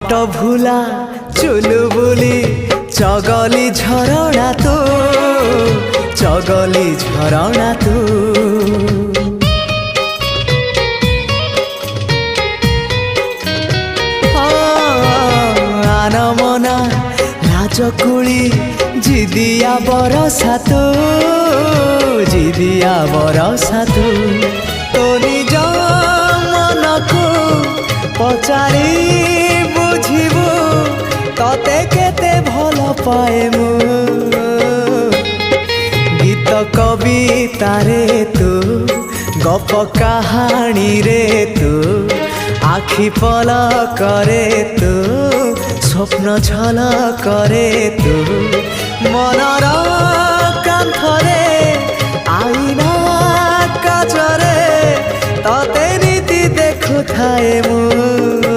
बाट भूला चुलु बुली चगली झरणा तू चगली झरणा तू आनमना लाजकुली जिदिया बरसा तू जिदिया बरसा तू तो निज मन को पचारि बुझिबु तते केते भल पाए मु गीत कविता रे तू गप कहानी रे तू आखि पलक रे तू स्वप्न झलक रे तू मनर कांथरे आईना काचरे तते नीति देखु थाए मु।